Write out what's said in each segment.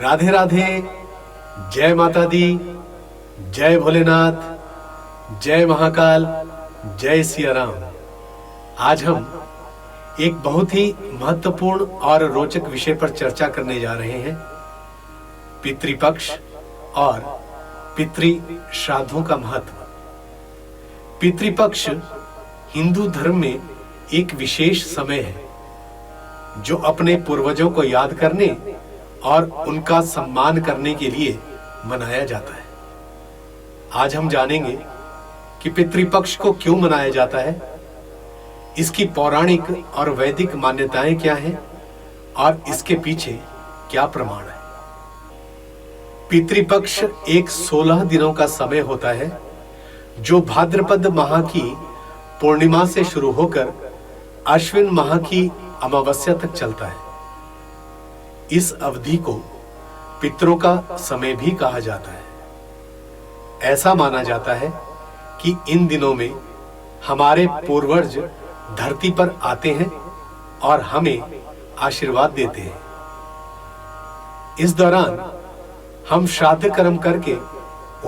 राधे राधे। जय माता दी, जय भोलेनाथ, जय महाकाल, जय सिया राम। आज हम एक बहुत ही महत्वपूर्ण और रोचक विषय पर चर्चा करने जा रहे हैं। पितृपक्ष और पितृ श्राद्धों का महत्व। पितृपक्ष हिंदू धर्म में एक विशेष समय है जो अपने पूर्वजों को याद करने और उनका सम्मान करने के लिए मनाया जाता है। आज हम जानेंगे कि पितृपक्ष को क्यों मनाया जाता है, इसकी पौराणिक और वैदिक मान्यताएं क्या हैं और इसके पीछे क्या प्रमाण है। पितृपक्ष एक 16 दिनों का समय होता है जो भाद्रपद माह की पूर्णिमा से शुरू होकर अश्विन माह की अमावस्या तक चलता है। इस अवधि को पितरों का समय भी कहा जाता है। ऐसा माना जाता है कि इन दिनों में हमारे पूर्वज धरती पर आते हैं और हमें आशीर्वाद देते हैं। इस दौरान हम श्राद्ध कर्म करके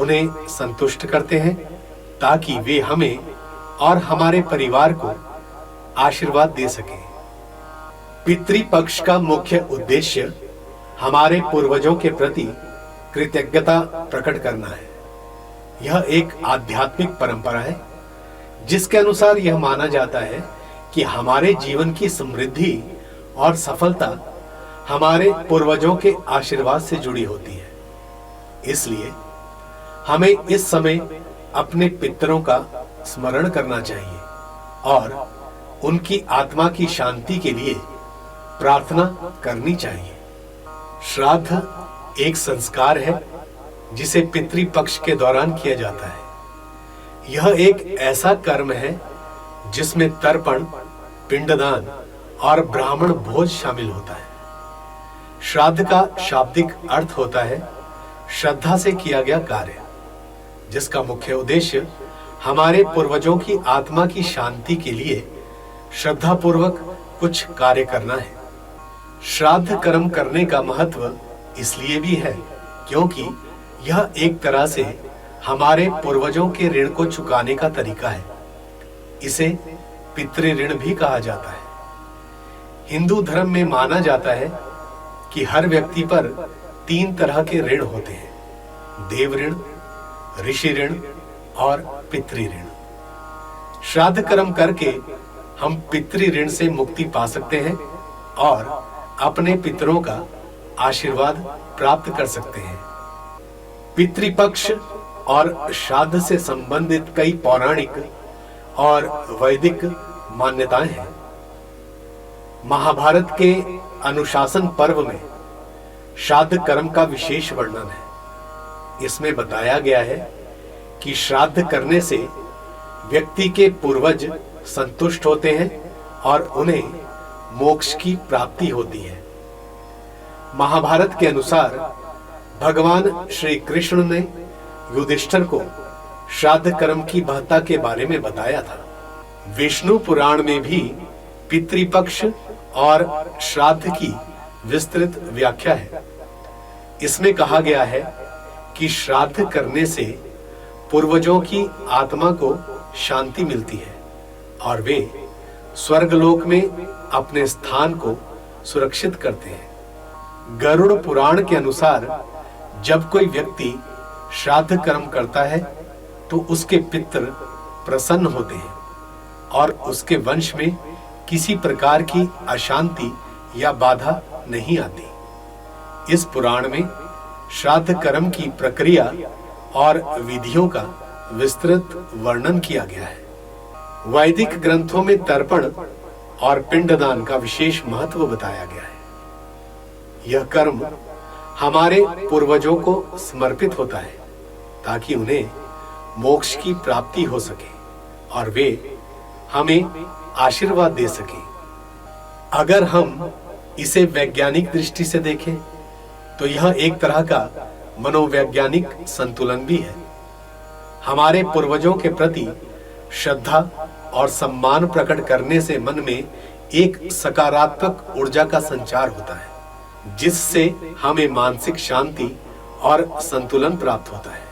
उन्हें संतुष्ट करते हैं ताकि वे हमें और हमारे परिवार को आशीर्वाद दे सकें। पितृपक्ष का मुख्य उद्देश्य हमारे पूर्वजों के प्रति कृतज्ञता प्रकट करना है। यह एक आध्यात्मिक परंपरा है जिसके अनुसार यह माना जाता है कि हमारे जीवन की समृद्धि और सफलता हमारे पूर्वजों के आशीर्वाद से जुड़ी होती है। इसलिए हमें इस समय अपने पितरों का स्मरण करना चाहिए और उनकी आत्मा की शांति के लिए प्रार्थना करनी चाहिए। श्राद्ध एक संस्कार है जिसे पितृपक्ष के दौरान किया जाता है। यह एक ऐसा कर्म है जिसमें तर्पण, पिंडदान और ब्राह्मण भोज शामिल होता है। श्राद्ध का शाब्दिक अर्थ होता है श्रद्धा से किया गया कार्य, जिसका मुख्य उद्देश्य हमारे पूर्वजों की आत्मा की शांति के लिए श्रद्धापूर्वक कुछ कार्य करना है। श्राद्ध कर्म करने का महत्व इसलिए भी है क्योंकि यह एक तरह से हमारे पूर्वजों के ऋण को चुकाने का तरीका है। इसे पितृ ऋण भी कहा जाता है। हिंदू धर्म में माना जाता है कि हर व्यक्ति पर 3 तरह के ऋण होते हैं: देव ऋण, ऋषि ऋण और पितृ ऋण। श्राद्ध कर्म करके हम पितृ ऋण से मुक्ति पा सकते हैं और अपने पितरों का आशीर्वाद प्राप्त कर सकते हैं। पितृपक्ष और श्राद्ध से संबंधित कई पौराणिक और वैदिक मान्यताएं हैं। महाभारत के अनुशासन पर्व में श्राद्ध कर्म का विशेष वर्णन है। इसमें बताया गया है कि श्राद्ध करने से व्यक्ति के पूर्वज संतुष्ट होते हैं और उन्हें मोक्ष की प्राप्ति होती है। महाभारत के अनुसार भगवान श्री कृष्ण ने युधिष्ठिर को श्राद्ध कर्म की महत्ता के बारे में बताया था। विष्णु पुराण में भी पितृपक्ष और श्राद्ध की विस्तृत व्याख्या है। इसमें कहा गया है कि श्राद्ध करने से पूर्वजों की आत्मा को शांति मिलती है और वे स्वर्गलोक में अपने स्थान को सुरक्षित करते हैं। गरुड़ पुराण के अनुसार जब कोई व्यक्ति श्राद्ध कर्म करता है तो उसके पितृ प्रसन्न होते हैं और उसके वंश में किसी प्रकार की अशांति या बाधा नहीं आती। इस पुराण में श्राद्ध कर्म की प्रक्रिया और विधियों का विस्तृत वर्णन किया गया है। वैदिक ग्रंथों में तर्पण और पिंडदान का विशेष महत्व बताया गया है। यह कर्म हमारे पूर्वजों को समर्पित होता है ताकि उन्हें मोक्ष की प्राप्ति हो सके और वे हमें आशीर्वाद दे सके। अगर हम इसे वैज्ञानिक दृष्टि से देखें तो यह एक तरह का मनोवैज्ञानिक संतुलन भी है। हमारे पूर्वजों के प्रति श्रद्धा और सम्मान प्रकट करने से मन में एक सकारात्मक ऊर्जा का संचार होता है। जिससे हमें मानसिक शांति और संतुलन प्राप्त होता है।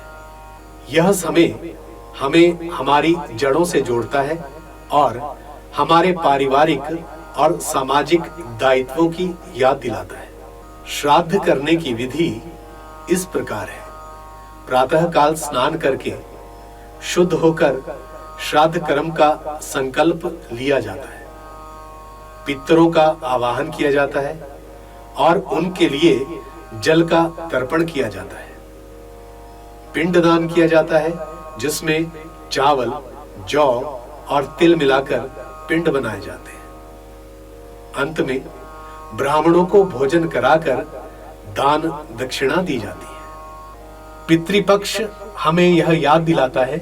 यह समय हमें हमारी जड़ों से जोड़ता है और हमारे पारिवारिक और सामाजिक दायित्वों की याद दिलाता है। श्राद्ध करने की विधि इस प्रकार है। प्रातः काल स्नान करके शुद्ध होकर श्राद्ध कर्म का संकल्प लिया जाता है। पितरों का आवाहन किया जाता है और उनके लिए जल का तर्पण किया जाता है। पिंडदान किया जाता है, जिसमें चावल, जौ और तिल मिलाकर पिंड बनाए जाते हैं। अंत में ब्राह्मणों को भोजन कराकर दान दक्षिणा दी जाती है। पितृपक्ष हमें यह याद दिलाता है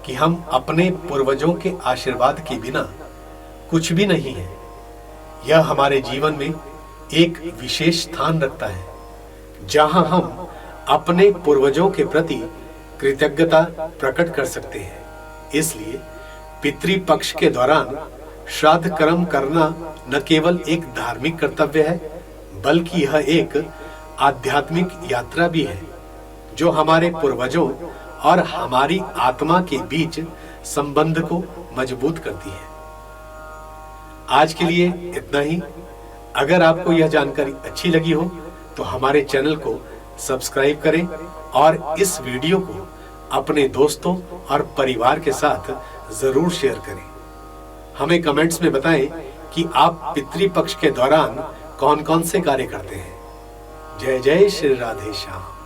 कि हम अपने पूर्वजों के आशीर्वाद के बिना कुछ भी नहीं है। यह हमारे जीवन में एक विशेष स्थान रखता है, जहां हम अपने पूर्वजों के प्रति कृतज्ञता प्रकट कर सकते हैं। इसलिए पितृपक्ष के दौरान श्राद्ध कर्म करना न केवल एक धार्मिक कर्तव्य है, बल्कि यह एक आध्यात्मिक यात्रा भी है, जो हमारे पूर्वजों और हमारी आत्मा के बीच संबंध को मजबूत करती है। आज के लिए इतना ही। अगर आपको यह जानकारी अच्छी लगी हो तो हमारे चैनल को सब्सक्राइब करें और इस वीडियो को अपने दोस्तों और परिवार के साथ जरूर शेयर करें। हमें कमेंट्स में बताएं कि आप पितृपक्ष के दौरान कौन कौन से कार्य करते हैं। जय जय श्री राधे श्याम।